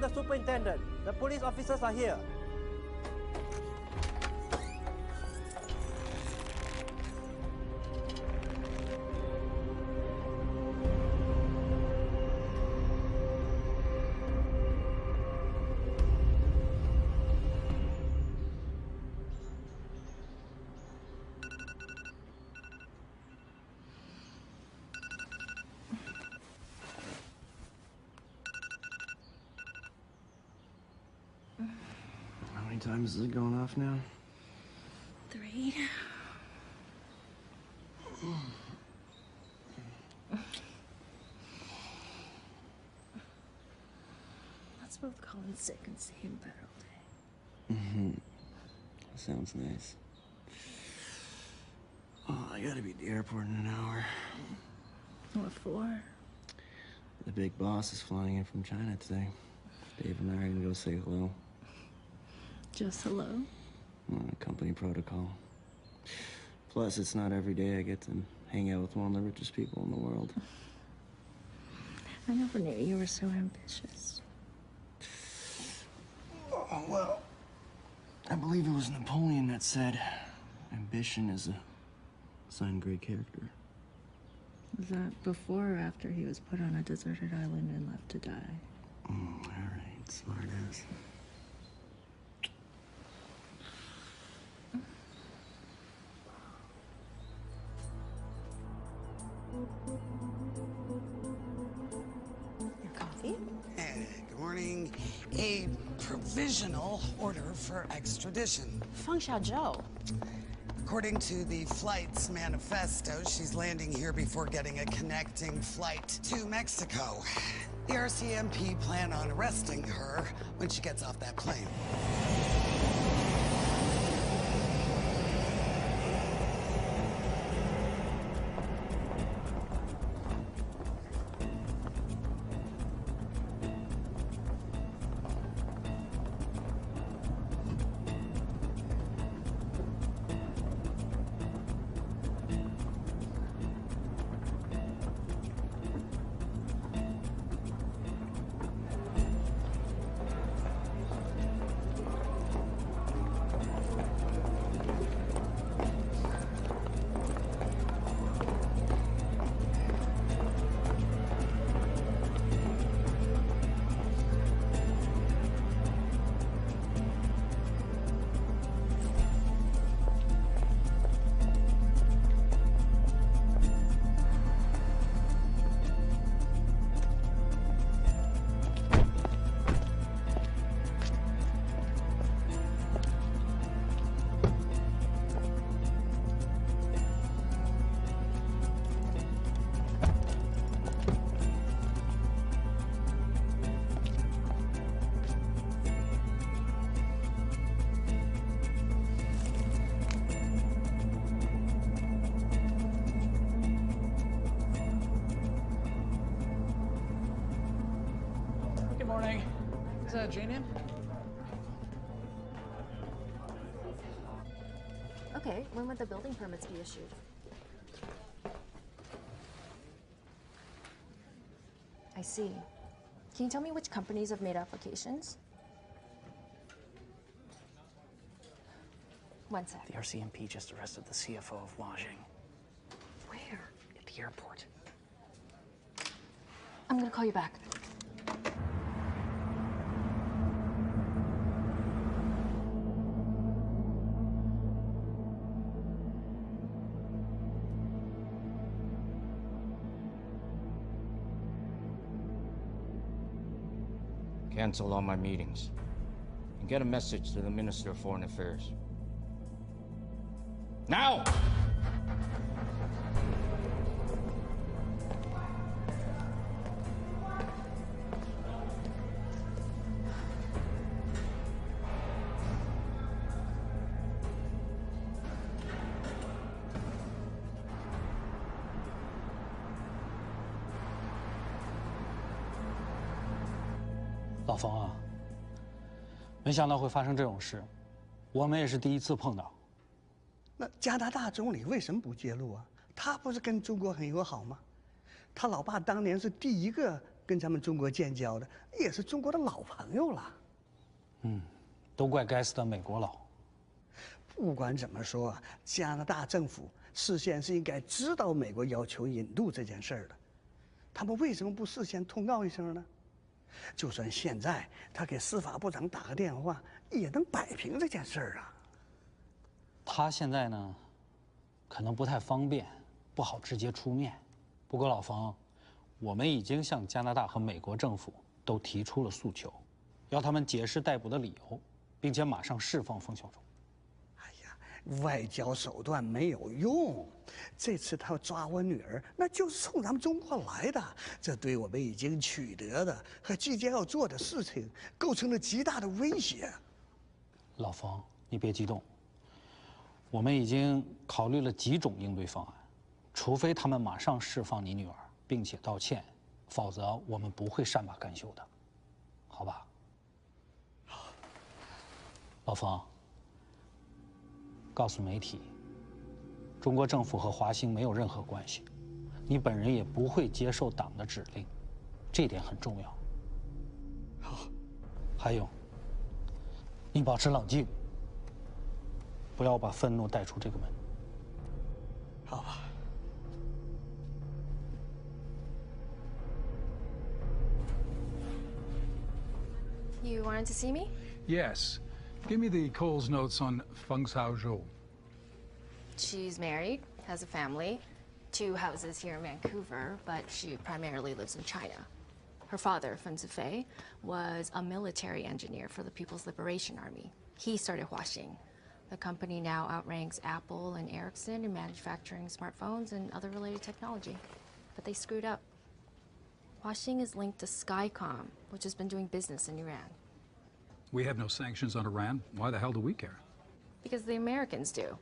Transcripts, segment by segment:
the superintendent. The police officers are here. How many times is it going off now? 3. Let's both call in sick and stay in bed all day. Mm-hmm. Sounds nice. Oh, I gotta be at the airport in an hour. What for? The big boss is flying in from China today. Dave and I are gonna go say hello. Just hello? Company protocol. Plus, it's not every day I get to hang out with one of the richest people in the world. I never knew you were so ambitious. Oh, well, I believe it was Napoleon that said, ambition is a sign of great character. Was that before or after he was put on a deserted island and left to die? All right, smart ass. Your coffee? Hey, good morning. A provisional order for extradition. Feng Xiaozhou. According to the flight's manifesto, she's landing here before getting a connecting flight to Mexico. The RCMP plan on arresting her when she gets off that plane. Morning. Is Jane in? Okay, when would the building permits be issued? I see. Can you tell me which companies have made applications? One sec. The RCMP just arrested the CFO of Wajing. Where? At the airport. I'm gonna call you back. Cancel all my meetings. And get a message to the Minister of Foreign Affairs. Now! 老冯啊，没想到会发生这种事，我们也是第一次碰到。那加拿大总理为什么不揭露啊？他不是跟中国很友好吗？他老爸当年是第一个跟咱们中国建交的，也是中国的老朋友了。都怪该死的美国佬。不管怎么说，加拿大政府事先是应该知道美国要求引渡这件事儿的，他们为什么不事先通告一声呢？就算现在他给司法部长打个电话，也能摆平这件事儿啊。他现在呢，可能不太方便，不好直接出面。不过老冯，我们已经向加拿大和美国政府都提出了诉求，要他们解释逮捕的理由，并且马上释放冯小忠。哎呀，外交手段没有用，这次他抓我女儿，那就是冲咱们中国来的，这对我们已经取得的和即将要做的事情构成了极大的威胁。老冯，你别激动，我们已经考虑了几种应对方案，除非他们马上释放你女儿，并且道歉，否则我们不会善罢甘休的，好吧？老冯，告诉媒体，中国政府和华兴没有任何关系，你本人也不会接受党的指令，这点很重要。好，还有，你保持冷静，不要把愤怒带出这个门。好吧。You wanted to see me? Yes. Give me the Coles notes on Feng Xiaozhou. She's married, has a family, 2 houses here in Vancouver, but she primarily lives in China. Her father, Fen Zifei, was a military engineer for the People's Liberation Army. He started Huaxing. The company now outranks Apple and Ericsson in manufacturing smartphones and other related technology. But they screwed up. Huaxing is linked to Skycom, which has been doing business in Iran. We have no sanctions on Iran. Why the hell do we care? Because the Americans do.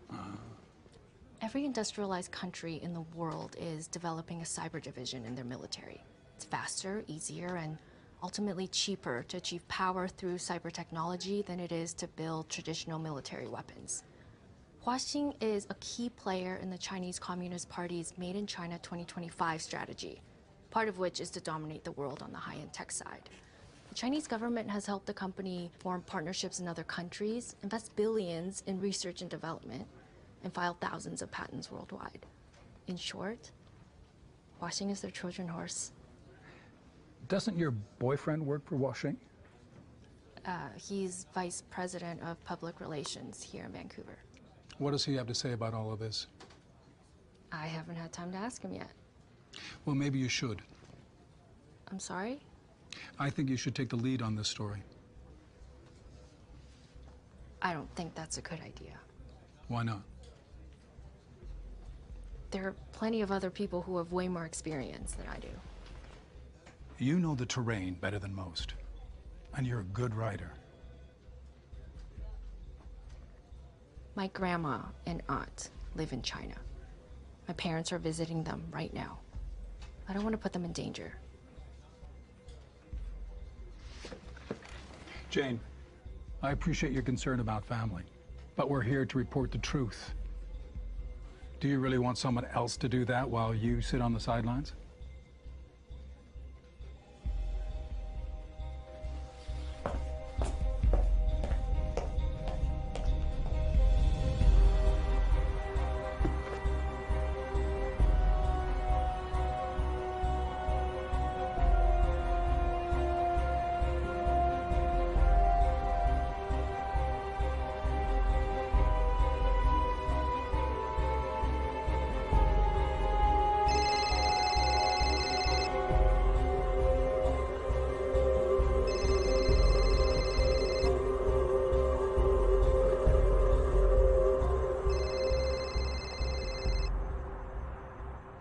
Every industrialized country in the world is developing a cyber division in their military. It's faster, easier, and ultimately cheaper to achieve power through cyber technology than it is to build traditional military weapons. Huaxing is a key player in the Chinese Communist Party's Made in China 2025 strategy, part of which is to dominate the world on the high-end tech side. The Chinese government has helped the company form partnerships in other countries, invest billions in research and development, and file thousands of patents worldwide. In short, Huaxing is their Trojan horse. Doesn't your boyfriend work for Huaxing? He's vice president of public relations here in Vancouver. What does he have to say about all of this? I haven't had time to ask him yet. Well, maybe you should. I'm sorry? I think you should take the lead on this story. I don't think that's a good idea. Why not? There are plenty of other people who have way more experience than I do. You know the terrain better than most, and you're a good writer. My grandma and aunt live in China. My parents are visiting them right now. I don't want to put them in danger. Jane, I appreciate your concern about family, but we're here to report the truth. Do you really want someone else to do that while you sit on the sidelines?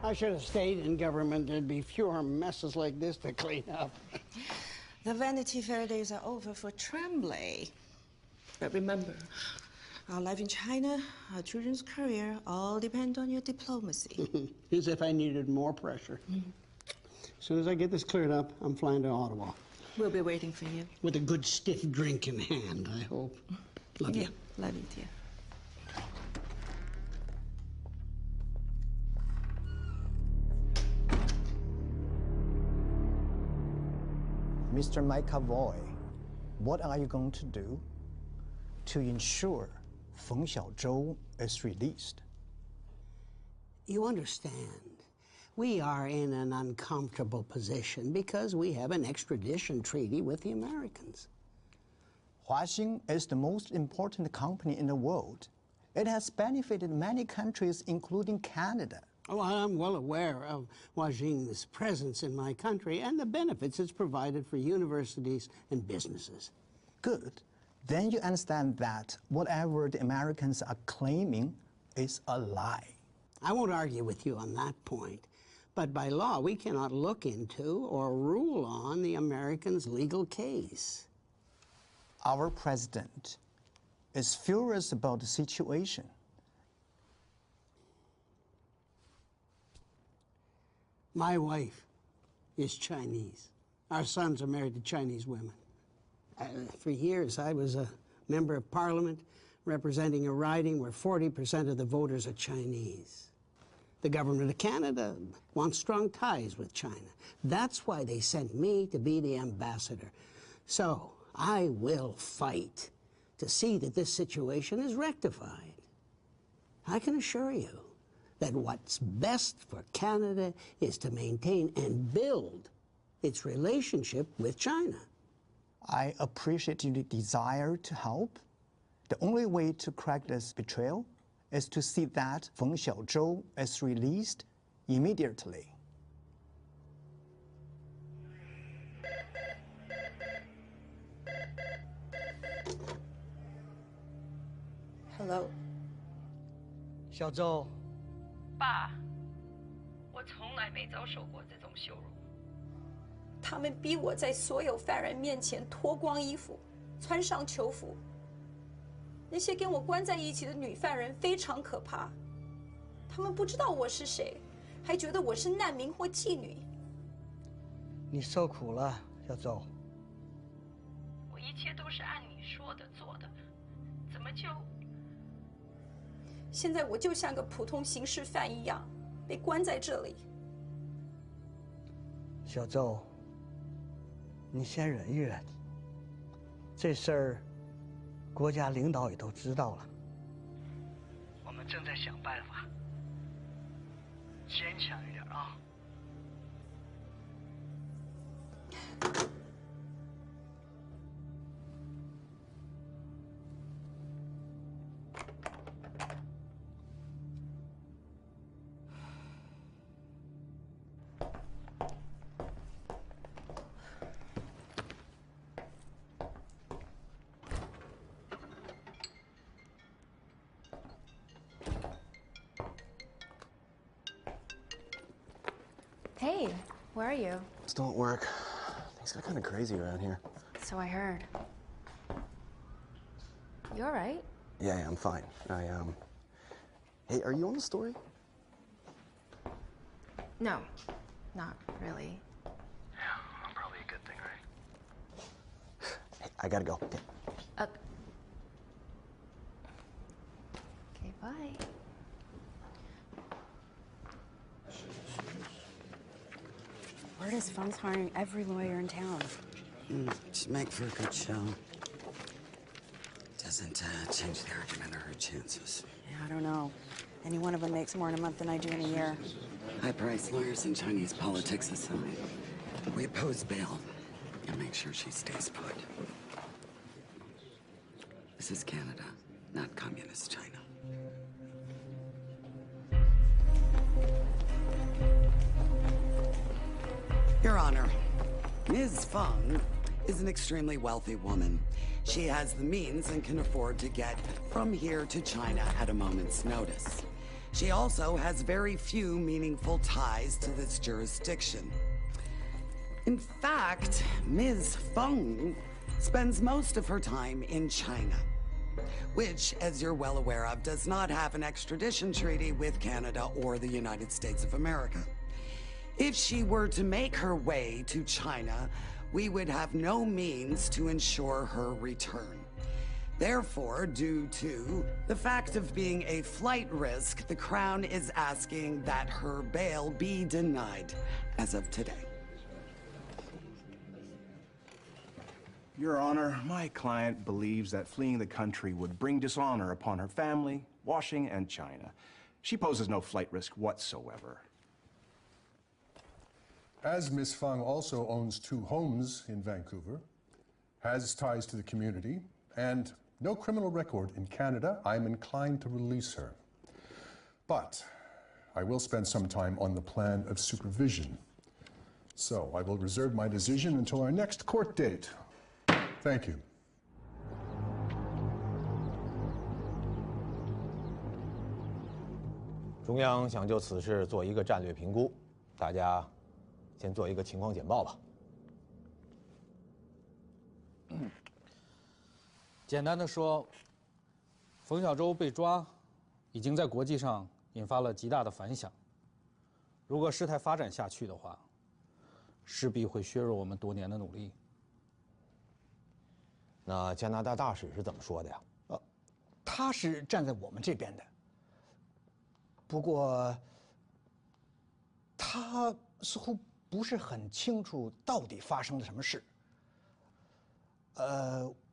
I should have stayed in government. There'd be fewer messes like this to clean up. The Vanity Fair days are over for Tremblay. But remember, our life in China, our children's career, all depend on your diplomacy. As if I needed more pressure. As soon as I get this cleared up, I'm flying to Ottawa. We'll be waiting for you. With a good stiff drink in hand, I hope. Love you. Love you, dear. Mr. McAvoy, what are you going to do to ensure Feng Xiaozhou is released? You understand, we are in an uncomfortable position because we have an extradition treaty with the Americans. Huaxin is the most important company in the world. It has benefited many countries, including Canada. Oh, I'm well aware of Huaxin's presence in my country and the benefits it's provided for universities and businesses. Good. Then you understand that whatever the Americans are claiming is a lie. I won't argue with you on that point, but by law, we cannot look into or rule on the Americans' legal case. Our president is furious about the situation. My wife is Chinese. Our sons are married to Chinese women. For years, I was a member of parliament representing a riding where 40% of the voters are Chinese. The government of Canada wants strong ties with China. That's why they sent me to be the ambassador. So I will fight to see that this situation is rectified. I can assure you that what's best for Canada is to maintain and build its relationship with China. I appreciate your desire to help. The only way to correct this betrayal is to see that Feng Xiaozhou is released immediately. Hello. 小周。爸，我从来没遭受过这种羞辱。他们逼我在所有犯人面前脱光衣服，穿上囚服。那些跟我关在一起的女犯人非常可怕，他们不知道我是谁，还觉得我是难民或妓女。你受苦了，小周。我一切都是按你说的做的，怎么就……现在我就像个普通刑事犯一样，被关在这里。小周，你先忍一忍。这事儿，国家领导也都知道了。我们正在想办法，坚强一点啊。Hey, where are you? Still at work. Things got kind of crazy around here. So I heard. You all right? Yeah, I'm fine. Hey, are you on the story? No, not really. Yeah, probably a good thing, right? Hey, I gotta go. Okay. Okay, bye. Word is Feng's hiring every lawyer in town. Should make for a good show. Doesn't change the argument or her chances. Yeah, I don't know. Any one of them makes more in a month than I do in a year. High-priced lawyers and Chinese politics aside, we oppose bail and make sure she stays put. This is Canada, not communist China. Your Honor, Ms. Feng is an extremely wealthy woman. She has the means and can afford to get from here to China at a moment's notice. She also has very few meaningful ties to this jurisdiction. In fact, Ms. Feng spends most of her time in China, which, as you're well aware of, does not have an extradition treaty with Canada or the United States of America. If she were to make her way to China, we would have no means to ensure her return. Therefore, due to the fact of being a flight risk, the Crown is asking that her bail be denied as of today. Your Honor, my client believes that fleeing the country would bring dishonor upon her family, Washing, and China. She poses no flight risk whatsoever. As Miss Feng also owns 2 homes in Vancouver, has ties to the community, and no criminal record in Canada, I'm inclined to release her. But I will spend some time on the plan of supervision. So I will reserve my decision until our next court date. Thank you. 中央想就此事做一个战略评估，大家先做一个情况简报吧。简单的说，冯小舟被抓，已经在国际上引发了极大的反响。如果事态发展下去的话，势必会削弱我们多年的努力。那加拿大大使是怎么说的呀？他是站在我们这边的。不过，他似乎不是很清楚到底发生了什么事。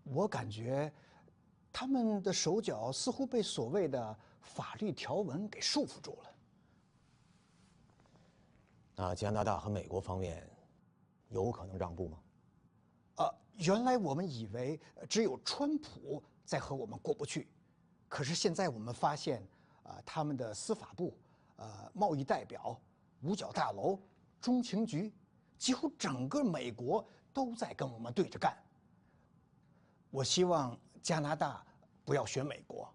我感觉他们的手脚似乎被所谓的法律条文给束缚住了。那加拿大和美国方面有可能让步吗？原来我们以为只有川普在和我们过不去，可是现在我们发现，他们的司法部、贸易代表、五角大楼、中情局，几乎整个美国都在跟我们对着干。我希望加拿大不要学美国。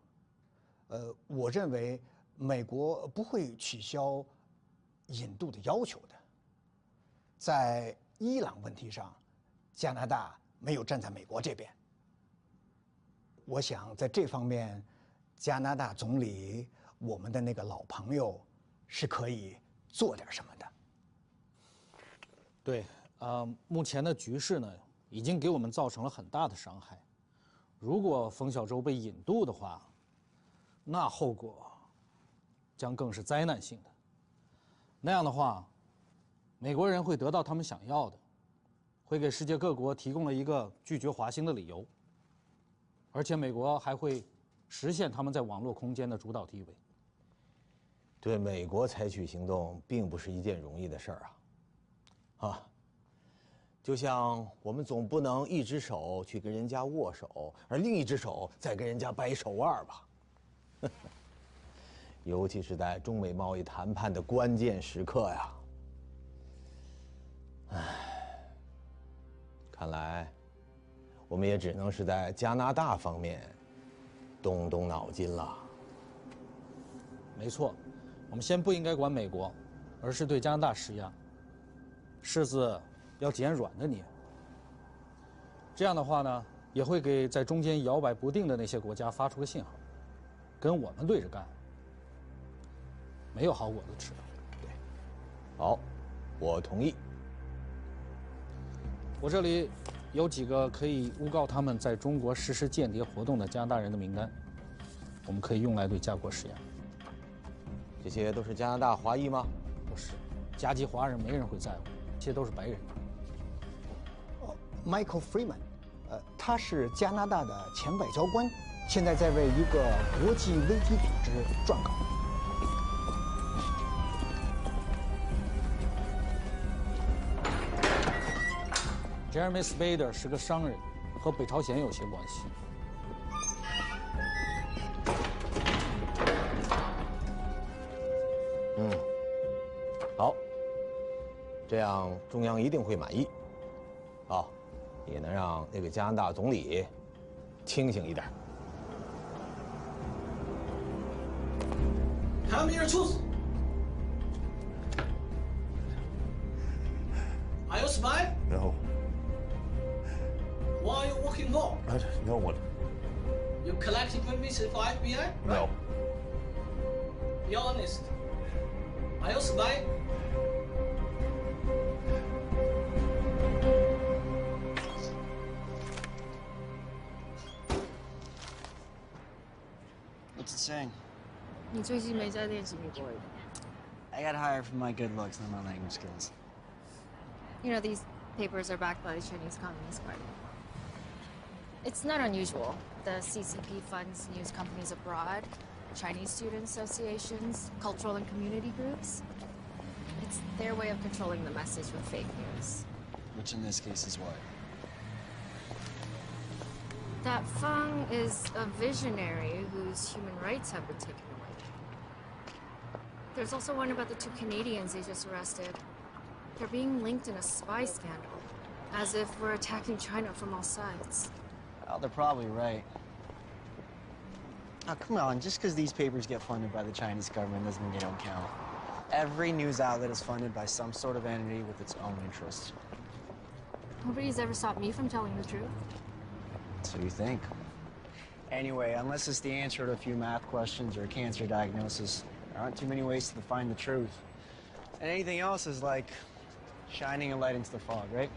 我认为美国不会取消引渡的要求的。在伊朗问题上，加拿大没有站在美国这边。我想在这方面，加拿大总理，我们的那个老朋友，是可以做点什么的。对，目前的局势呢，已经给我们造成了很大的伤害。如果冯小舟被引渡的话，那后果将更是灾难性的。那样的话，美国人会得到他们想要的，会给世界各国提供了一个拒绝华兴的理由，而且美国还会实现他们在网络空间的主导地位。对美国采取行动并不是一件容易的事儿啊，就像我们总不能一只手去跟人家握手，而另一只手再跟人家掰手腕吧。尤其是在中美贸易谈判的关键时刻呀。看来我们也只能是在加拿大方面动动脑筋了。没错，我们先不应该管美国，而是对加拿大施压，柿子要捡软的捏。这样的话呢，也会给在中间摇摆不定的那些国家发出个信号，跟我们对着干，没有好果子吃。对，好，我同意。我这里有几个可以诬告他们在中国实施间谍活动的加拿大人的名单，我们可以用来对加国施压。这些都是加拿大华裔吗？不是，加籍华人没人会在乎，这些都是白人。Michael Freeman，他是加拿大的前外交官，现在在为一个国际危机组织撰稿。Jeremy Spader 是个商人，和北朝鲜有些关系。好，这样中央一定会满意，也能让那个加拿大总理清醒一点。Tell me your truth. Are you a spy? No. What are you working for? No one. You collecting permission for FBI? No. Be honest. Are you a spy? What's it saying? 你最近没在练习美国语 I got hired for my good looks, not my language skills. You know, these papers are backed by the Chinese Communist Party. It's not unusual. The CCP funds news companies abroad, Chinese student associations, cultural and community groups. It's their way of controlling the message with fake news. Which in this case is what? That Feng is a visionary whose human rights have been taken away. There's also one about the 2 Canadians they just arrested. They're being linked in a spy scandal, as if we're attacking China from all sides. Oh, they're probably right. Oh, come on, just because these papers get funded by the Chinese government doesn't mean they don't count. Every news outlet is funded by some sort of entity with its own interests. Nobody's ever stopped me from telling the truth. So you think. Anyway, unless it's the answer to a few math questions or a cancer diagnosis, there aren't too many ways to find the truth. And anything else is like shining a light into the fog, right?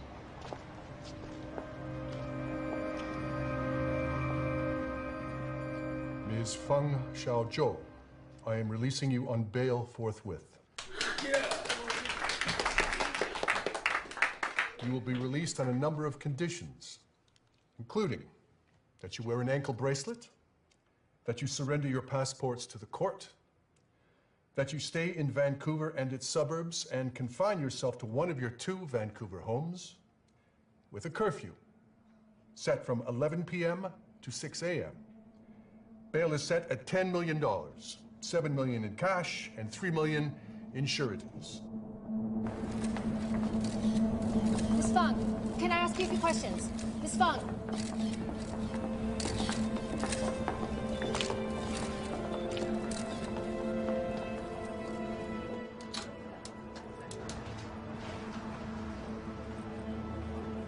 Ms. Feng Xiaozhou, I am releasing you on bail forthwith. You will be released on a number of conditions, including that you wear an ankle bracelet, that you surrender your passports to the court, that you stay in Vancouver and its suburbs and confine yourself to one of your 2 Vancouver homes with a curfew set from 11 p.m. to 6 a.m. Bail is set at $10 million, $7 million in cash and $3 million in sureties. Miss Feng, can I ask you a few questions? Miss Feng.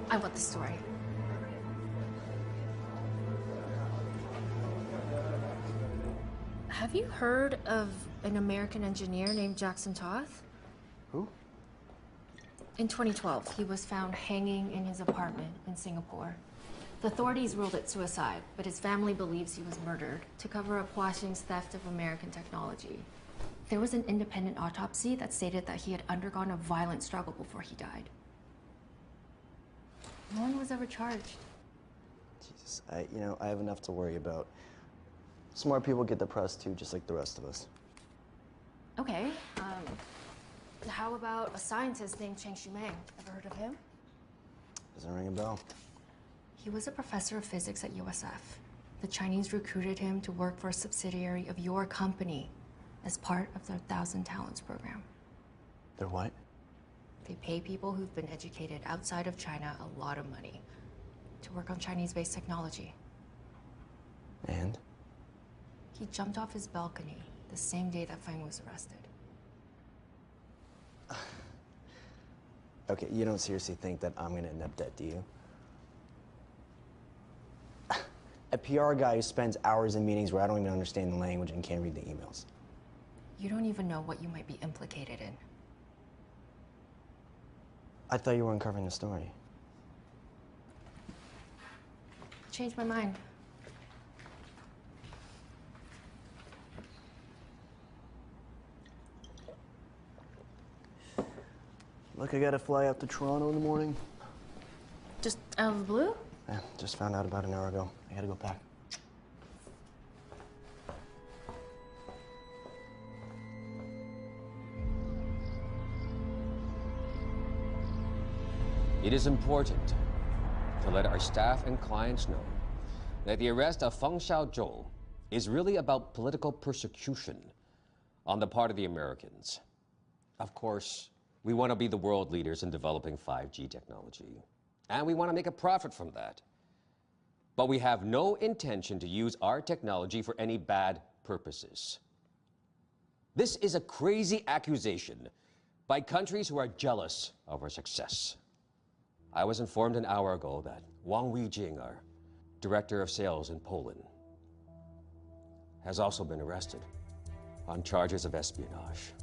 I want the story. Have you heard of an American engineer named Jackson Toth? Who? In 2012, he was found hanging in his apartment in Singapore. The authorities ruled it suicide, but his family believes he was murdered to cover up Huaxing's theft of American technology. There was an independent autopsy that stated that he had undergone a violent struggle before he died. No one was ever charged. Jesus, I have enough to worry about. Smart people get depressed too, just like the rest of us. Okay, how about a scientist named Cheng Shumeng? Ever heard of him? Doesn't ring a bell. He was a professor of physics at USF. The Chinese recruited him to work for a subsidiary of your company as part of their 1,000 Talents program. They're what? They pay people who've been educated outside of China a lot of money to work on Chinese-based technology. And? He jumped off his balcony the same day that Feng was arrested. Okay, you don't seriously think that I'm gonna end up dead, do you? A PR guy who spends hours in meetings where I don't even understand the language and can't read the emails. You don't even know what you might be implicated in. I thought you were uncovering the story. Changed my mind. Look, I gotta fly out to Toronto in the morning. Just out of the blue? Yeah, just found out about an hour ago. I gotta go pack. It is important to let our staff and clients know that the arrest of Feng Xiaozhou is really about political persecution on the part of the Americans. Of course, we want to be the world leaders in developing 5G technology, and we want to make a profit from that. But we have no intention to use our technology for any bad purposes. This is a crazy accusation by countries who are jealous of our success. I was informed an hour ago that Wang Weijing, our director of sales in Poland, has also been arrested on charges of espionage.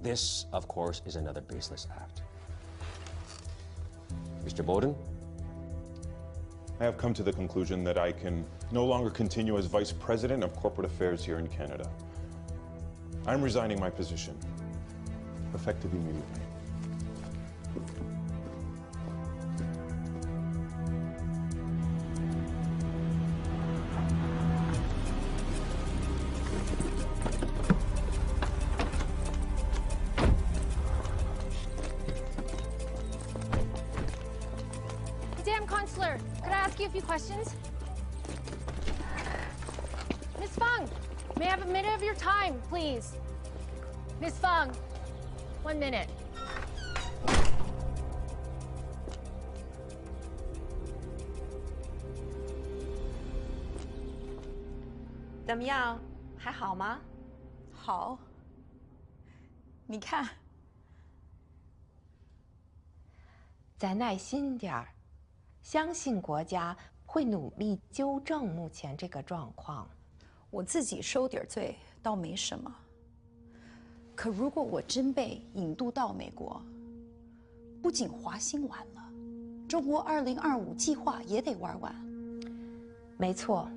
This, of course, is another baseless act. Mr. Bowden? I have come to the conclusion that I can no longer continue as Vice President of Corporate Affairs here in Canada. I'm resigning my position, effective immediately. Counselor, could I ask you a few questions? Miss Fung, may I have a minute of your time, please? Miss Fung, 1 minute. 怎么样？还好吗？好。你看，再耐心点儿，相信国家会努力纠正目前这个状况。我自己受点罪倒没什么，可如果我真被引渡到美国，不仅华兴完了，中国2025计划也得玩完。没错，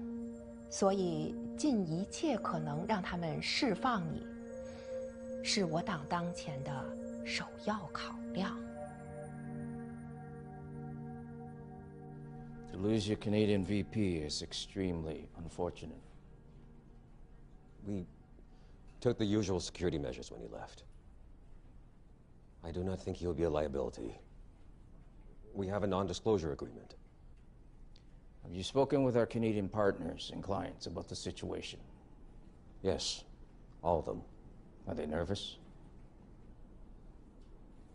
所以尽一切可能让他们释放你，是我党当前的首要考量。To lose your Canadian VP is extremely unfortunate. We took the usual security measures when he left. I do not think he will be a liability. We have a non-disclosure agreement. Have you spoken with our Canadian partners and clients about the situation? Yes, all of them. Are they nervous?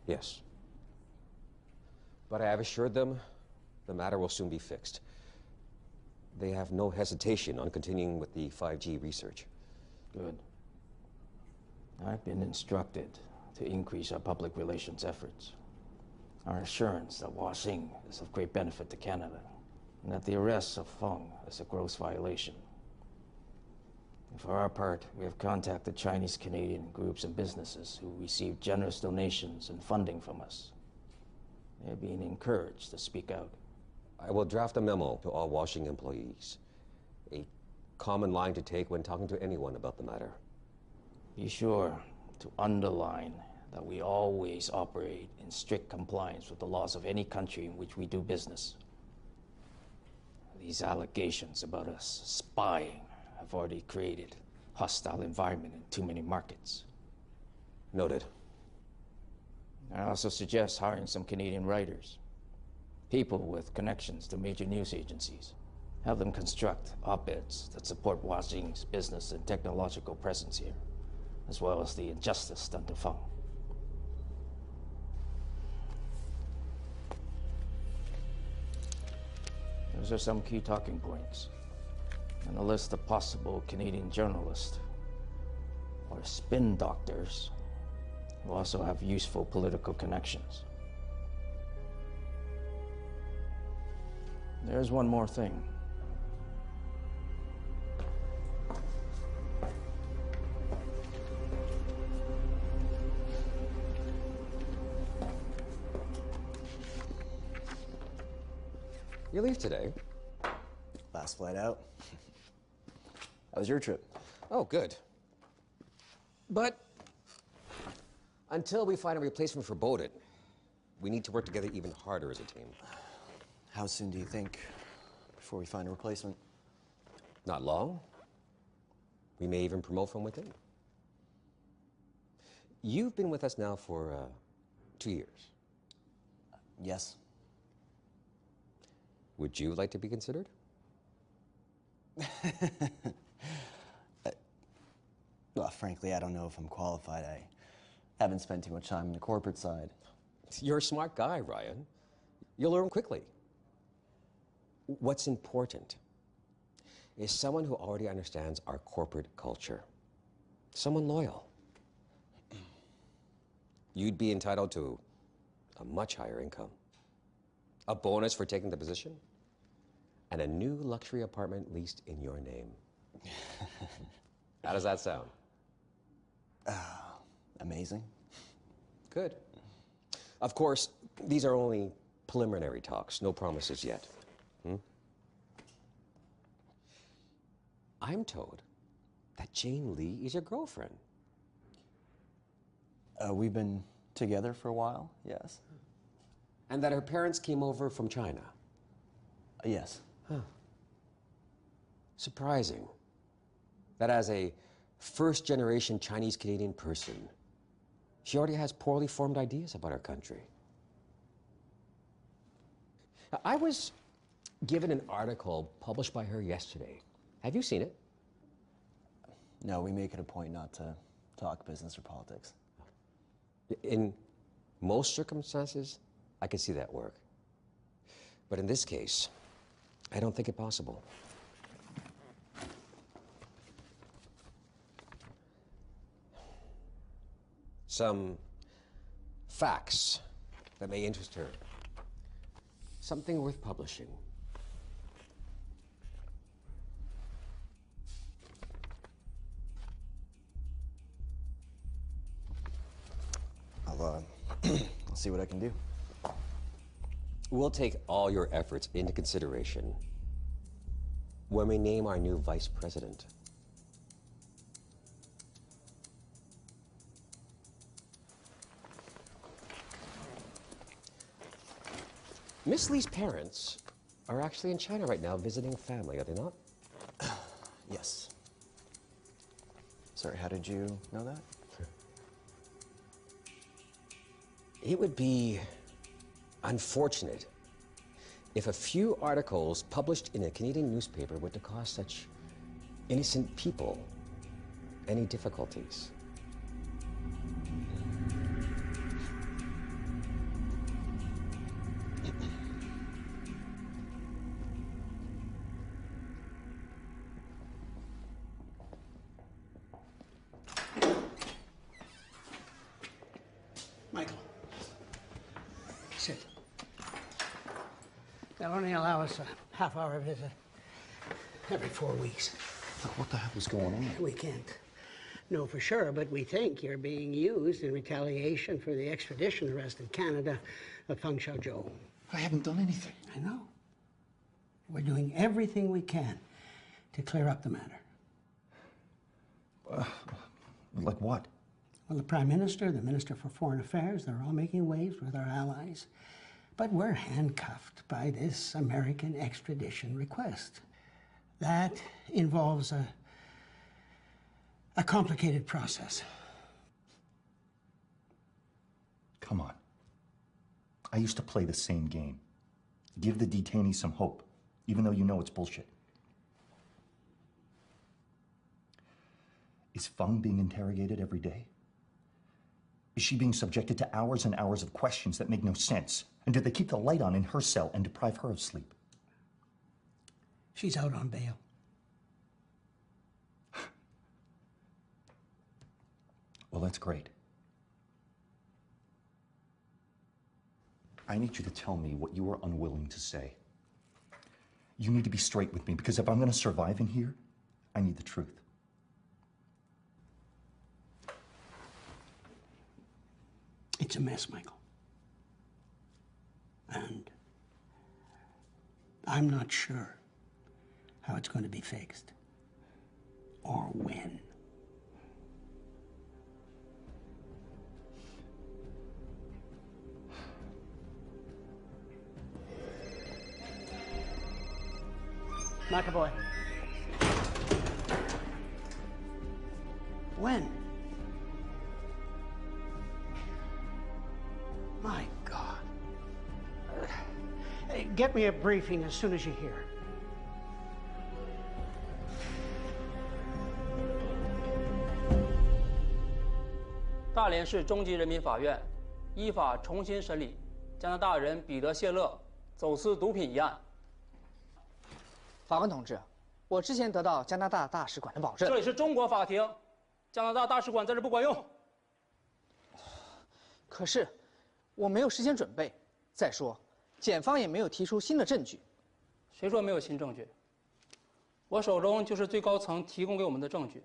Yes. But I have assured them the matter will soon be fixed. They have no hesitation on continuing with the 5G research. Good. I've been instructed to increase our public relations efforts. Our assurance that Washing is of great benefit to Canada, and that the arrest of Feng is a gross violation. And for our part, we have contacted Chinese Canadian groups and businesses who receive generous donations and funding from us. They're being encouraged to speak out. I will draft a memo to all Washing employees. A common line to take when talking to anyone about the matter. Be sure to underline that we always operate in strict compliance with the laws of any country in which we do business. These allegations about us spying have already created a hostile environment in too many markets. Noted. I also suggest hiring some Canadian writers, people with connections to major news agencies. Have them construct op-eds that support Washing's business and technological presence here, as well as the injustice done to Feng. Those are some key talking points, and a list of possible Canadian journalists or spin doctors who also have useful political connections. There's one more thing. You leave today? Last flight out. How was your trip? Oh, good. But until we find a replacement for Bowden, we need to work together even harder as a team. How soon do you think before we find a replacement? Not long. We may even promote from within. You've been with us now for 2 years. Yes. Would you like to be considered? Well, frankly, I don't know if I'm qualified. I haven't spent too much time on the corporate side. You're a smart guy, Ryan. You'll learn quickly. What's important is someone who already understands our corporate culture. Someone loyal. You'd be entitled to a much higher income, a bonus for taking the position, and a new luxury apartment leased in your name. How does that sound? Amazing. Good. Of course, these are only preliminary talks, no promises yet. I'm told that Jane Lee is your girlfriend. We've been together for a while, yes. And that her parents came over from China? Yes. Huh. Surprising that as a first-generation Chinese-Canadian person, she already has poorly formed ideas about our country. I was given an article published by her yesterday. Have you seen it? No, we make it a point not to talk business or politics. In most circumstances, I could see that work. But in this case, I don't think it possible. Some facts that may interest her. Something worth publishing. I'll see what I can do. We'll take all your efforts into consideration when we name our new vice president. Miss Lee's parents are actually in China right now visiting family, are they not? Yes. Sorry, how did you know that? It would be unfortunate if a few articles published in a Canadian newspaper were to cause such innocent people any difficulties. Michael, sit. They'll only allow us a half-hour visit every 4 weeks. Look, what the hell is going on? We can't know for sure, but we think you're being used in retaliation for the extradition arrest in Canada of Feng Xiaozhou. I haven't done anything. I know. We're doing everything we can to clear up the matter. Like what? Well, the Prime Minister, the Minister for Foreign Affairs, they're all making waves with our allies. But we're handcuffed by this American extradition request. That involves a complicated process. Come on. I used to play the same game. Give the detainees some hope, even though you know it's bullshit. Is Feng being interrogated every day? Is she being subjected to hours and hours of questions that make no sense? And did they keep the light on in her cell and deprive her of sleep? She's out on bail. Well, that's great. I need you to tell me what you are unwilling to say. You need to be straight with me, because if I'm going to survive in here, I need the truth. It's a mess, Michael. And I'm not sure how it's going to be fixed or when. McAvoy. When? My God. Hey, get me a briefing as soon as you hear. 大连市中级人民法院依法重新审理加拿大人彼得·谢勒走私毒品一案。法官同志，我之前得到加拿大大使馆的保证。这里是中国法庭，加拿大大使馆在这不管用。可是我没有事先准备，再说检方也没有提出新的证据。谁说没有新证据？我手中就是最高层提供给我们的证据。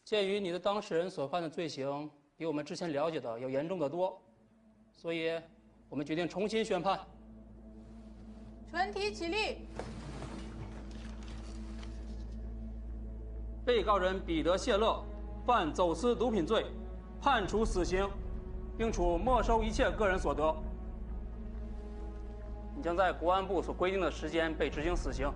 鉴于你的当事人所犯的罪行比我们之前了解的要严重得多，所以我们决定重新宣判。全体起立。被告人彼得·谢勒犯走私毒品罪，判处死刑，并处没收一切个人所得。你将在国安部所规定的时间被执行死刑。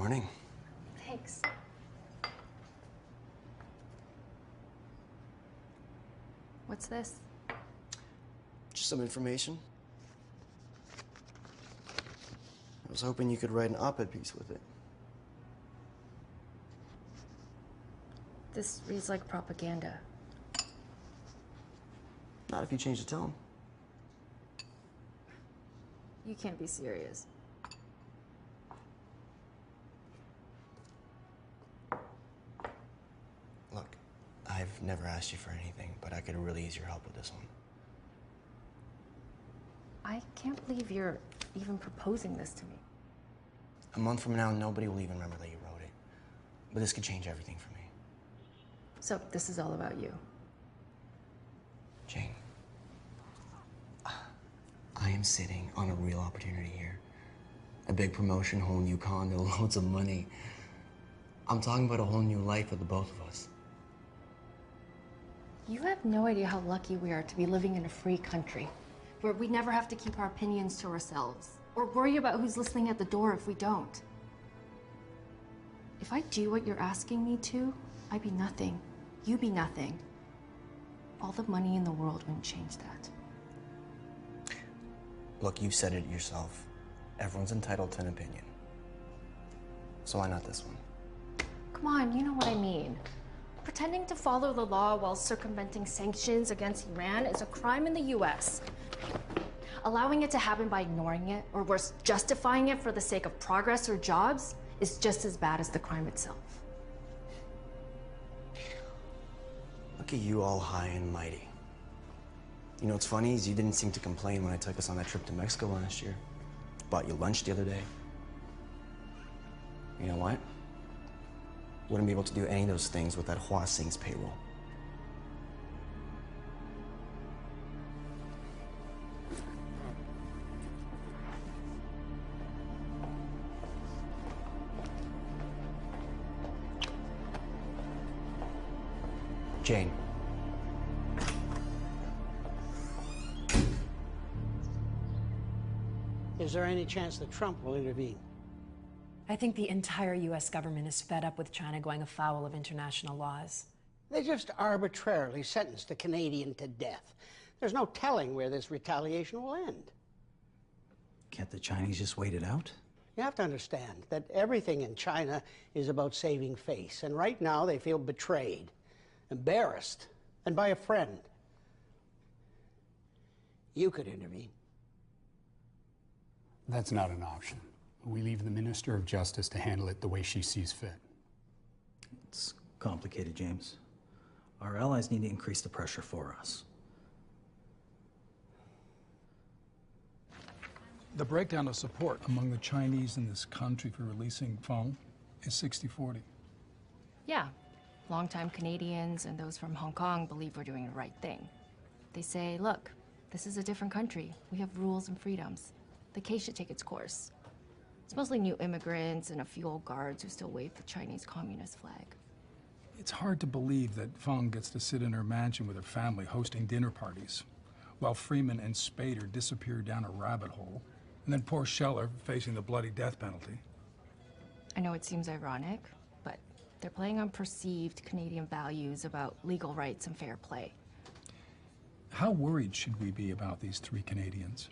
Morning. Thanks. What's this? Just some information. I was hoping you could write an op-ed piece with it. This reads like propaganda. Not if you change the tone. You can't be serious. Look, I've never asked you for anything, but I could really use your help with this one. I can't believe you're even proposing this to me. A month from now, nobody will even remember that you wrote it. But this could change everything for me. So this is all about you. Jane, I am sitting on a real opportunity here. A big promotion, whole new condo, loads of money. I'm talking about a whole new life for the both of us. You have no idea how lucky we are to be living in a free country, where we never have to keep our opinions to ourselves, or worry about who's listening at the door if we don't. If I do what you're asking me to, I'd be nothing. You be nothing. All the money in the world wouldn't change that. Look, you said it yourself. Everyone's entitled to an opinion. So why not this one? Come on, you know what I mean. Pretending to follow the law while circumventing sanctions against Iran is a crime in the US. Allowing it to happen by ignoring it, or worse, justifying it for the sake of progress or jobs, is just as bad as the crime itself. Look at you all high and mighty. You know what's funny is you didn't seem to complain when I took us on that trip to Mexico last year. Bought you lunch the other day. You know what? Wouldn't be able to do any of those things with that Hua Sing's payroll. Jane. Is there any chance that Trump will intervene? I think the entire U.S. government is fed up with China going afoul of international laws. They just arbitrarily sentenced a Canadian to death. There's no telling where this retaliation will end. Can't the Chinese just wait it out? You have to understand that everything in China is about saving face, and right now they feel betrayed, embarrassed, and by a friend. You could intervene. That's not an option. We leave the Minister of Justice to handle it the way she sees fit. It's complicated, James. Our allies need to increase the pressure for us. The breakdown of support among the Chinese in this country for releasing Feng is 60-40. Yeah, longtime Canadians and those from Hong Kong believe we're doing the right thing. They say, look, this is a different country. We have rules and freedoms. The case should take its course. It's mostly new immigrants and a few old guards who still wave the Chinese Communist flag. It's hard to believe that Feng gets to sit in her mansion with her family hosting dinner parties, while Freeman and Spader disappear down a rabbit hole, and then poor Scheller facing the bloody death penalty. I know it seems ironic, but they're playing on perceived Canadian values about legal rights and fair play. How worried should we be about these three Canadians?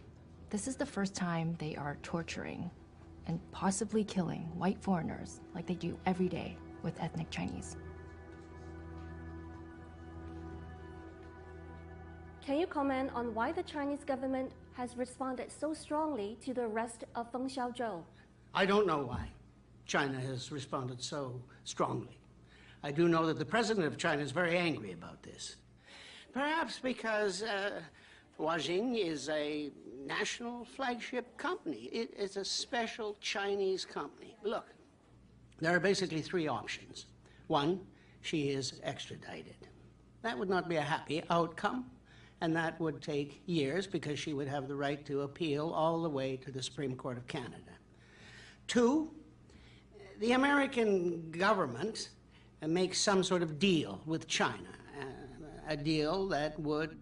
This is the first time they are torturing and possibly killing white foreigners like they do every day with ethnic Chinese. Can you comment on why the Chinese government has responded so strongly to the arrest of Feng Xiaozhou? I don't know why China has responded so strongly. I do know that the president of China is very angry about this. Perhaps because Huajing is a national flagship company. It is a special Chinese company. Look, there are basically three options. One, she is extradited. That would not be a happy outcome, and that would take years because she would have the right to appeal all the way to the Supreme Court of Canada. Two, the American government makes some sort of deal with China, a deal that would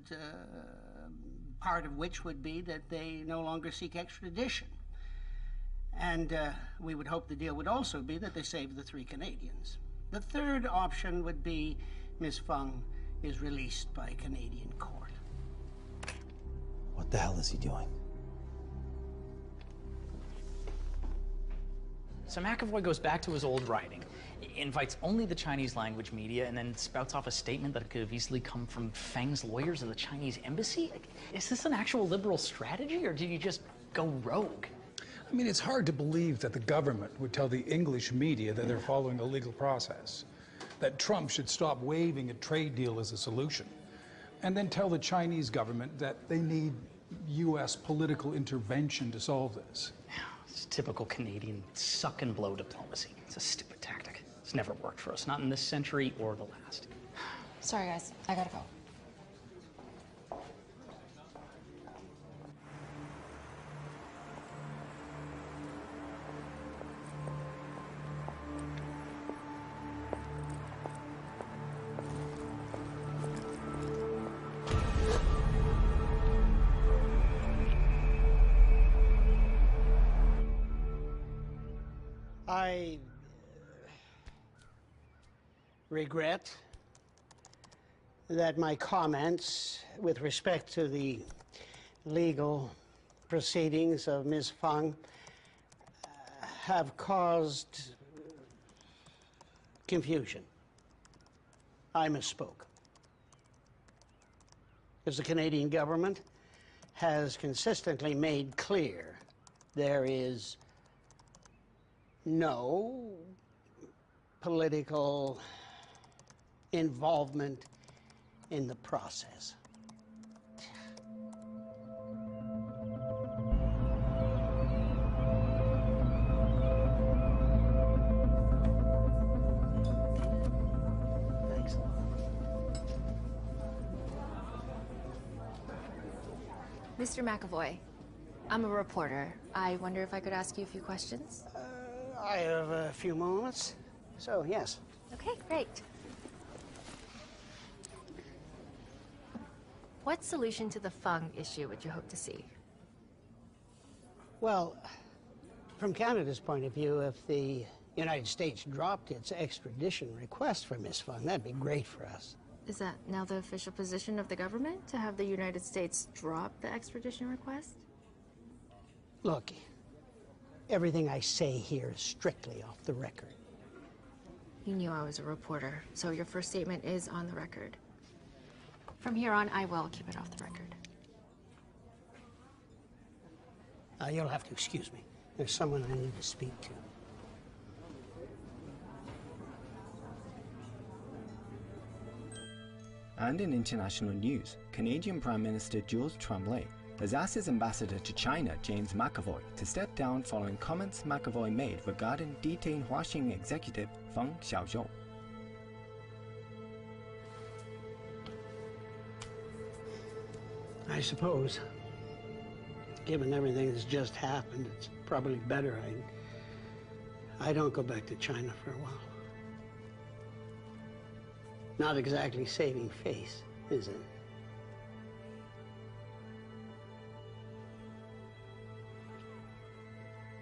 part of which would be that they no longer seek extradition. And we would hope the deal would also be that they save the 3 Canadians. The third option would be Ms. Fung is released by a Canadian court. What the hell is he doing? So McAvoy goes back to his old writing, invites only the Chinese language media, and then spouts off a statement that could have easily come from Feng's lawyers of the Chinese embassy. Is this an actual liberal strategy, or did you just go rogue? I mean, it's hard to believe that the government would tell the English media that they're following a legal process, that Trump should stop waving a trade deal as a solution, and then tell the Chinese government that they need U.S. political intervention to solve this. It's typical Canadian suck and blow diplomacy. It's a stupid tactic. It's never worked for us, not in this century or the last. Sorry, guys. I gotta go. I regret that my comments with respect to the legal proceedings of Ms. Fung have caused confusion. I misspoke. As the Canadian government has consistently made clear, there is no political involvement in the process. Thanks a lot. Mr. McAvoy, I'm a reporter. I wonder if I could ask you a few questions? I have a few moments, so yes. Okay, great. What solution to the Fung issue would you hope to see? Well, from Canada's point of view, if the United States dropped its extradition request for Ms. Fung, that'd be great for us. Is that now the official position of the government, to have the United States drop the extradition request? Look, everything I say here is strictly off the record. You knew I was a reporter, so your first statement is on the record. From here on, I will keep it off the record. You'll have to excuse me. There's someone I need to speak to. And in international news, Canadian Prime Minister Jules Tremblay has asked his ambassador to China, James McAvoy, to step down following comments McAvoy made regarding detained Huaxing executive Feng Xiaozhou. I suppose, given everything that's just happened, it's probably better I don't go back to China for a while. Not exactly saving face, is it?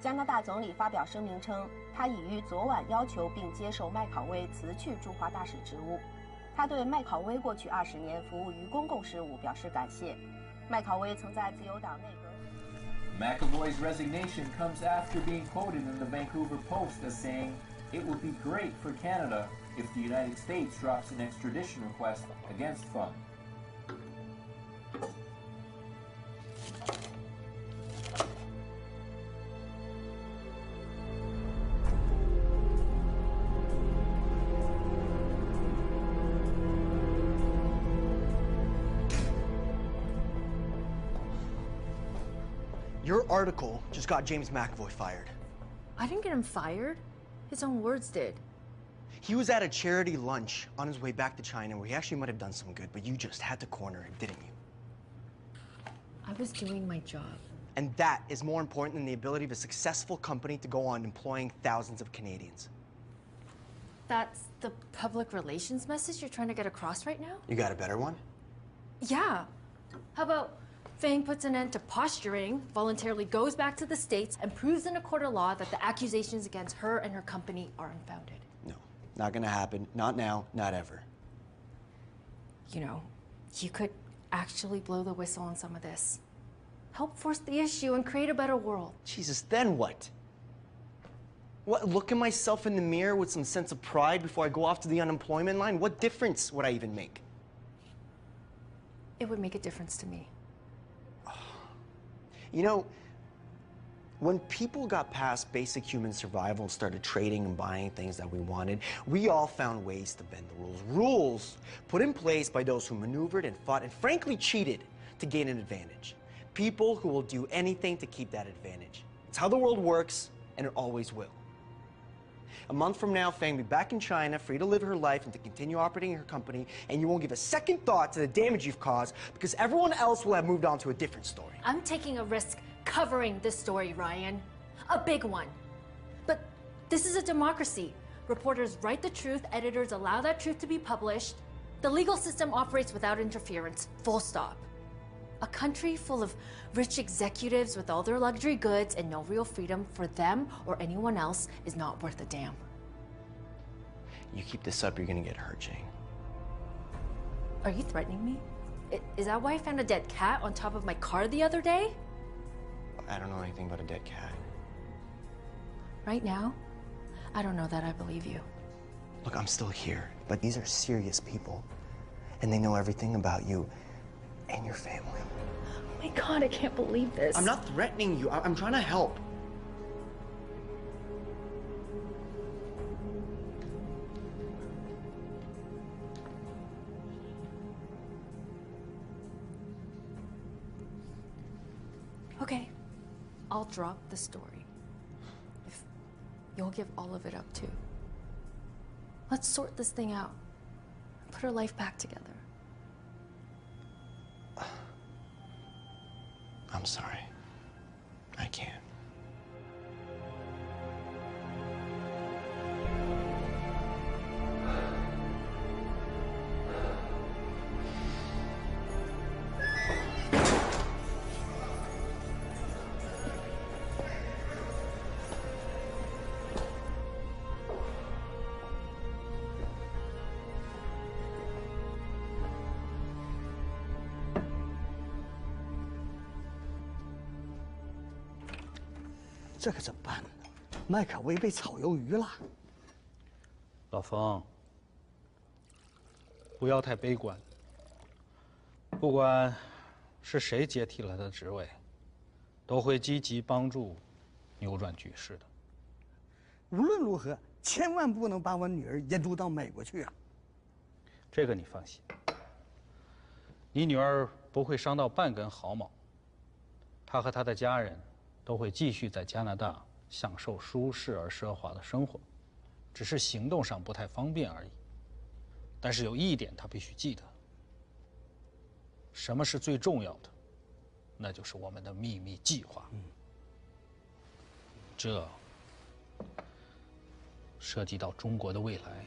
加拿大总理发表声明称，他已于昨晚要求并接受麦考威辞去驻华大使职务。他对麦考威过去20年服务于公共事务表示感谢。麦考威曾在自由党内阁。McAvoy's resignation comes after being quoted in the Vancouver Post as saying, "It would be great for Canada if the United States drops an extradition request against Fung." Your article just got James McAvoy fired. I didn't get him fired. His own words did. He was at a charity lunch on his way back to China where he actually might have done some good, but you just had to corner him, didn't you? I was doing my job. And that is more important than the ability of a successful company to go on employing thousands of Canadians. That's the public relations message you're trying to get across right now? You got a better one? Yeah. How about Fang puts an end to posturing, voluntarily goes back to the States, and proves in a court of law that the accusations against her and her company are unfounded. No, not gonna happen. Not now, not ever. You know, you could actually blow the whistle on some of this. Help force the issue and create a better world. Jesus, then what? What, look at myself in the mirror with some sense of pride before I go off to the unemployment line? What difference would I even make? It would make a difference to me. You know, when people got past basic human survival and started trading and buying things that we wanted, we all found ways to bend the rules. Rules put in place by those who maneuvered and fought and frankly cheated to gain an advantage. People who will do anything to keep that advantage. It's how the world works, and it always will. A month from now, Fang will be back in China, free to live her life and to continue operating her company, and you won't give a second thought to the damage you've caused because everyone else will have moved on to a different story. I'm taking a risk covering this story, Ryan. A big one. But this is a democracy. Reporters write the truth, editors allow that truth to be published. The legal system operates without interference, full stop. A country full of rich executives with all their luxury goods and no real freedom for them or anyone else is not worth a damn. You keep this up, you're gonna get hurt, Jane. Are you threatening me? Is that why I found a dead cat on top of my car the other day? I don't know anything about a dead cat. Right now, I don't know that I believe you. Look, I'm still here, but these are serious people, and they know everything about you and your family. Oh my God, I can't believe this. I'm not threatening you. I'm trying to help. Okay, I'll drop the story. If you'll give all of it up too. Let's sort this thing out. Put her life back together. I'm sorry. I can't.这可怎么办呢？麦可威被炒鱿鱼了。老冯，不要太悲观。不管是谁接替了他的职位，都会积极帮助扭转局势的。无论如何，千万不能把我女儿引渡到美国去啊！这个你放心，你女儿不会伤到半根毫毛。她和她的家人都会继续在加拿大享受舒适而奢华的生活，只是行动上不太方便而已。但是有一点她必须记得：什么是最重要的？那就是我们的秘密计划。这涉及到中国的未来。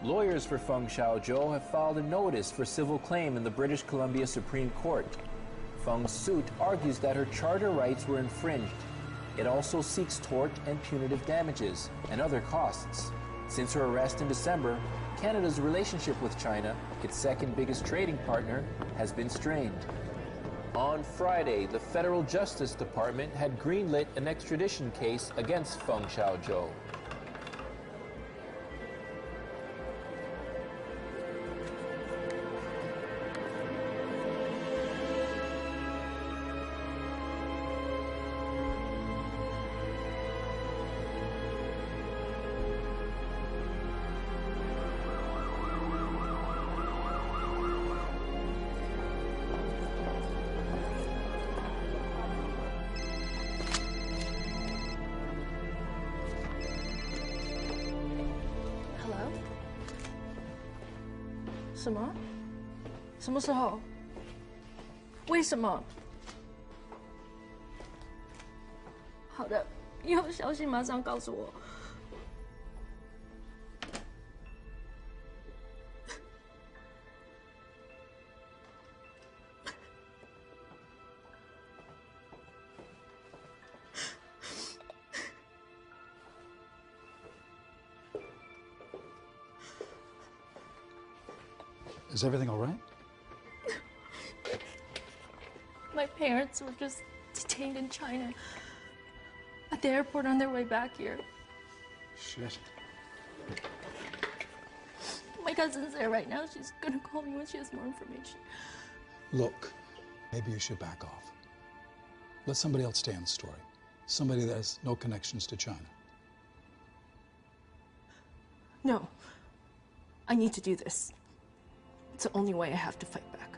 Lawyers for Feng Xiaozhou have filed a notice for civil claim in the British Columbia Supreme Court. Feng's suit argues that her charter rights were infringed. It also seeks tort and punitive damages and other costs. Since her arrest in December, Canada's relationship with China, its second biggest trading partner, has been strained. On Friday, the Federal Justice Department had greenlit an extradition case against Feng Xiaozhou. Hello? 什么？什么时候？为什么？好的，有消息马上告诉我。Is everything all right? My parents were just detained in China at the airport on their way back here. Shit. My cousin's there right now. She's gonna call me when she has more information. Look, maybe you should back off. Let somebody else stay on the story. Somebody that has no connections to China. No. I need to do this. It's the only way I have to fight back.